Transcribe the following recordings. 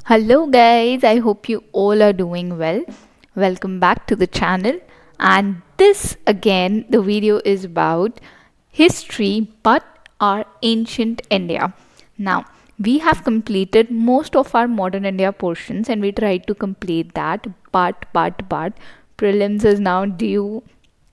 Hello, guys. I hope you all are doing well. Welcome back to the channel. And this again, the video is about history but our ancient India. Now, we have completed most of our modern India portions and we tried to complete that. But, prelims is now due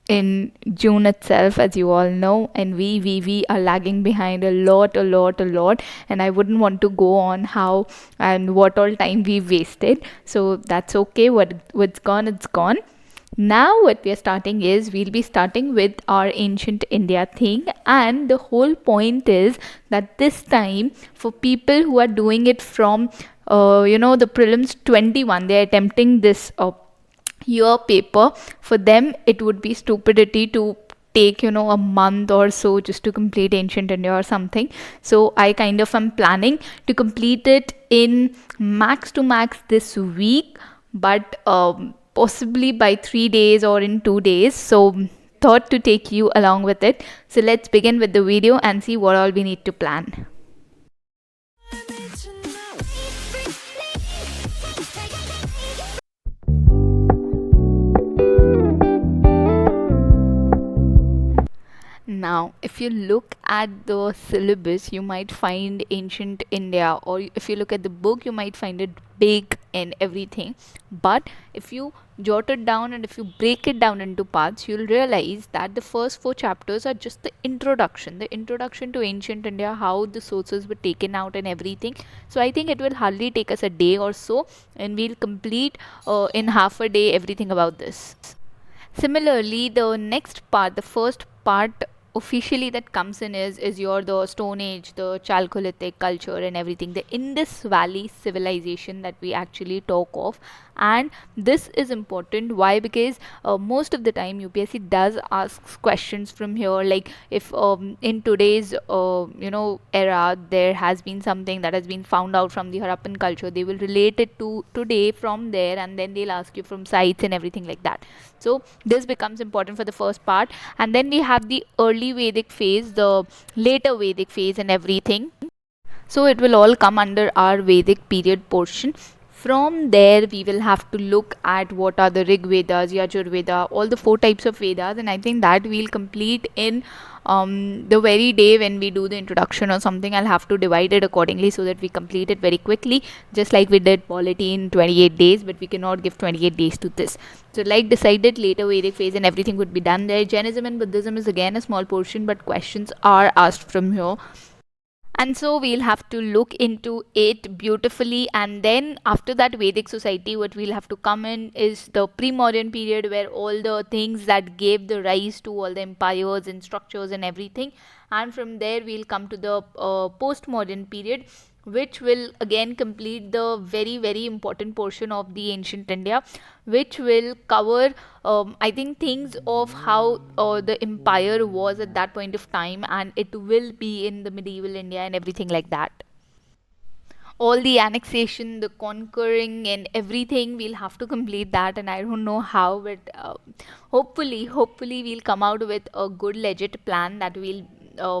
in June itself, as you all know, and we are lagging behind a lot, and I wouldn't want to go on how and what all time we wasted. So that's okay. What's gone, it's gone. Now what we are starting is we'll be starting with our ancient India thing, and the whole point is that this time for people who are doing it from the prelims 21, they're attempting this year paper. For them it would be stupidity to take a month or so just to complete ancient India or something. So I kind of am planning to complete it in max to max this week, but possibly by 3 days or in 2 days. So thought to take you along with it. So let's begin with the video and see what all we need to plan. Now, if you look at the syllabus, you might find ancient India, or if you look at the book, you might find it big and everything. But if you jot it down and if you break it down into parts, you'll realize that the first 4 chapters are just the introduction to ancient India, how the sources were taken out and everything. So I think it will hardly take us a day or so, and we'll complete in half a day everything about this. Similarly, the next part, the first part officially that comes in is your the Stone Age, the Chalcolithic culture and everything, the Indus Valley civilization that we actually talk of. And this is important. Why? Because most of the time UPSC does ask questions from here, like if in today's era there has been something that has been found out from the Harappan culture, they will relate it to today from there, and then they'll ask you from sites and everything like that. So this becomes important for the first part. And then we have the early Vedic phase, the later Vedic phase and everything. So it will all come under our Vedic period portion. From there, we will have to look at what are the Rig Vedas, Yajur Veda, all the 4 types of Vedas, and I think that we'll complete in the very day when we do the introduction or something. I'll have to divide it accordingly so that we complete it very quickly, just like we did polity in 28 days, but we cannot give 28 days to this. So, like decided, later Vedic phase and everything would be done there. Jainism and Buddhism is again a small portion, but questions are asked from here, and so we'll have to look into it beautifully. And then after that Vedic society, what we'll have to come in is the pre-modern period, where all the things that gave the rise to all the empires and structures and everything. And from there we'll come to the post-modern period, which will again complete the very very important portion of the ancient India, which will cover I think things of how the empire was at that point of time, and it will be in the medieval India and everything like that. All the annexation, the conquering and everything, we'll have to complete that, and I don't know how, but hopefully we'll come out with a good legit plan that we'll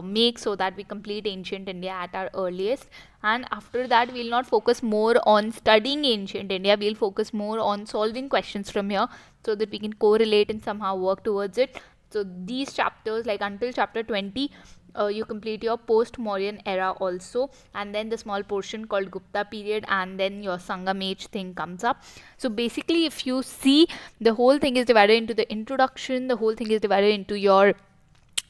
make so that we complete ancient India at our earliest. And after that we'll not focus more on studying ancient India, we'll focus more on solving questions from here so that we can correlate and somehow work towards it. So these chapters, like until chapter 20, you complete your post-Mauryan era also, and then the small portion called Gupta period, and then your Sangam age thing comes up. So basically, if you see, the whole thing is divided into the introduction, the whole thing is divided into your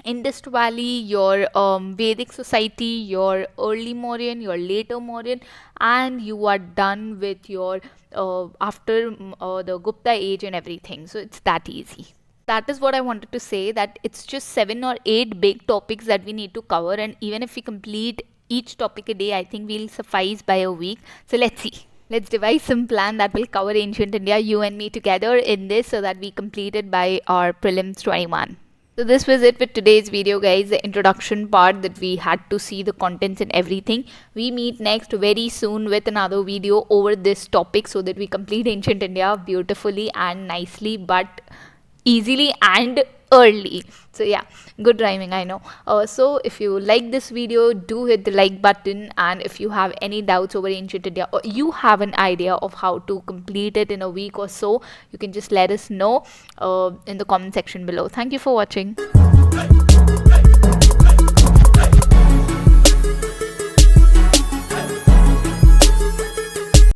Indus Valley, your Vedic society, your early Mauryan, your later Mauryan, and you are done with your after the Gupta age and everything. So it's that easy. That is what I wanted to say, that it's just 7 or 8 big topics that we need to cover, and even if we complete each topic a day, I think we'll suffice by a week. So let's see. Let's devise some plan that will cover ancient India, you and me together in this, so that we complete it by our prelims 21. So this was it with today's video, guys, the introduction part that we had to see the contents and everything. We meet next very soon with another video over this topic so that we complete ancient India beautifully and nicely, but easily and early. So yeah, good rhyming, I know. So if you like this video, do hit the like button, and if you have any doubts over ancient India, or you have an idea of how to complete it in a week or so, you can just let us know in the comment section below. Thank you for watching.